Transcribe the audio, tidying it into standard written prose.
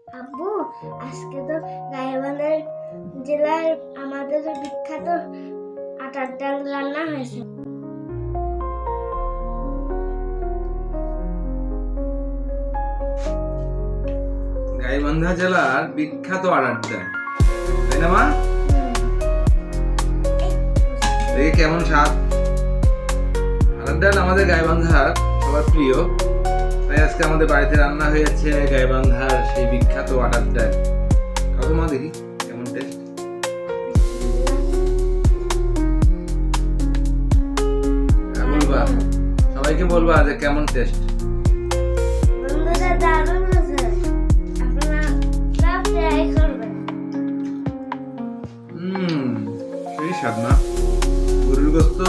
আব্বু, আজকে তো গাইবান্ধার জেলার আমাদের বিখ্যাত আটার ডাল রান্না হয়েছে। গাইবান্ধা জেলার বিখ্যাত আড়ার ডাল, তাই না মা? দেখে কেমন স্বাদ। আড়ার ডাল আমাদের গাইবান্ধার সবার প্রিয়, তাই আজকে আমাদের বাড়িতে রান্না হয়েছে গাইবান্ধার সেই বিখ্যাত আড়ার ডাল। খাবো মা, দেখি কেমন টেস্ট। বলবা, সবাইকে বলবা যে কেমন টেস্ট। বন্ধুরা দারুণ হয়েছে, আপনারা সব ট্রাই করবেন। সেই স্বাদ না। গরুর গোস্ত